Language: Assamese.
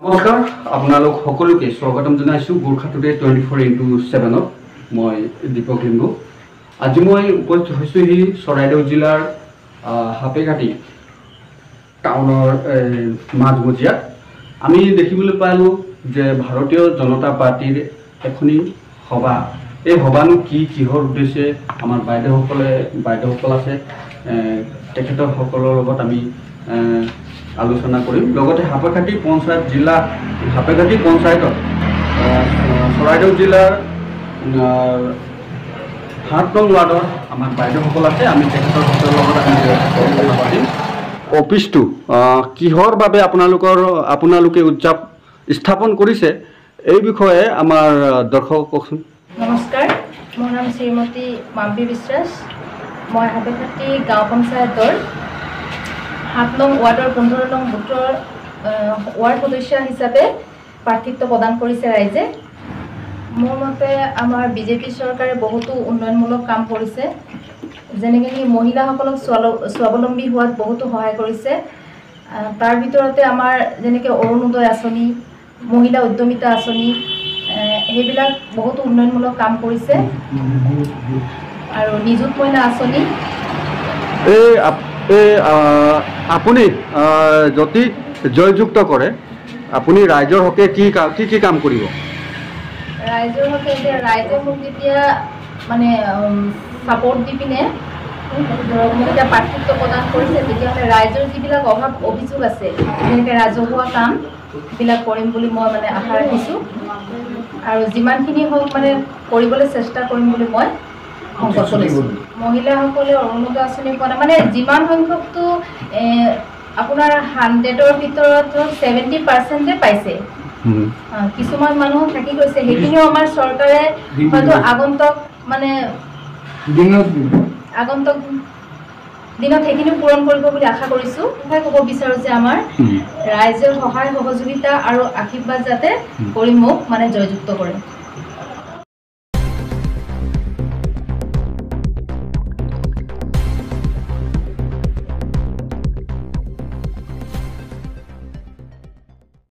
নমস্কাৰ আপোনালোক সকলোকে স্বাগতম জনাইছোঁ গোৰ্খা টুডে 24x7 মই দীপক লিম্বু। আজি মই উপস্থিত হৈছোহি চৰাইদেউ জিলাৰ হাপেঘাটি টাউনৰ মাজমজিয়াত। আমি দেখিবলৈ পালোঁ যে ভাৰতীয় জনতা পাৰ্টিৰ এখনি সভা। এই সভানো কিহৰ উদ্দেশ্যে আমাৰ বাইদেউসকল আছে, তেখেতসকলৰ লগত আমি আলোচনা কৰিম। লগতে হাপেঘাটি পঞ্চায়ত জিলা হাপেঘাটি পঞ্চায়তত চৰাইদেউ জিলাৰ 7 নং ৱাৰ্ডৰ আমাৰ বাইদেউসকল আছে, আমি তেখেতৰ লগত আমি পাতিম। অফিচটো কিহৰ বাবে আপোনালোকে স্থাপন কৰিছে এই বিষয়ে আমাৰ দৰ্শকক কওকচোন। নমস্কাৰ, মোৰ নাম শ্ৰীমতী মাম্পী বিশ্বাস। মই হাপেঘাটি গাঁও পঞ্চায়তৰ 7 নং ৱাৰ্ডৰ 15 নং বুথৰ ৱাৰ্ড সদস্য হিচাপে প্ৰাৰ্থিত্ব প্ৰদান কৰিছে ৰাইজে। মোৰ মতে আমাৰ বিজেপি চৰকাৰে বহুতো উন্নয়নমূলক কাম কৰিছে, যেনেকৈ মহিলাসকলক স্বাৱলম্বী হোৱাত বহুতো সহায় কৰিছে। তাৰ ভিতৰতে আমাৰ যেনেকৈ অৰুণোদয় আঁচনি, মহিলা উদ্যমিতা আঁচনি, সেইবিলাক বহুতো উন্নয়নমূলক কাম কৰিছে। আৰু নিযুত মইনা আঁচনি। আপুনি যদি জয়যুক্ত কৰে, আপুনি ৰাইজৰ হকে কি কাম কৰিব? ৰাইজৰ হকে ৰাইজে মোক যেতিয়া মানে ছাপৰ্ট দি পিনে ধৰক মোক এতিয়া প্ৰাৰ্থিত্ব প্ৰদান কৰিছে, তেতিয়াহ'লে ৰাইজৰ যিবিলাক অভিযোগ আছে, যেনেকৈ ৰাজহুৱা কামবিলাক কৰিম বুলি মই মানে আশা ৰাখিছোঁ। আৰু যিমানখিনি হওক মানে কৰিবলৈ চেষ্টা কৰিম বুলি মই সংকল্প লৈছোঁ। মহিলাসকলে অৰুণোদয় আঁচনি পোৱা নাই, মানে যিমান সংখ্যকটো আপোনাৰ 100ৰ ভিতৰত ধৰক 70% পাইছে। কিছুমান মানুহ থাকি গৈছে, সেইখিনিও আমাৰ চৰকাৰে হয়তো আগন্তুক দিনত সেইখিনিও পূৰণ কৰিব বুলি আশা কৰিছোঁ। মই ক'ব বিচাৰোঁ যে আমাৰ ৰাইজৰ সহায় সহযোগিতা আৰু আশীৰ্বাদ যাতে কৰি মোক জয়যুক্ত কৰে।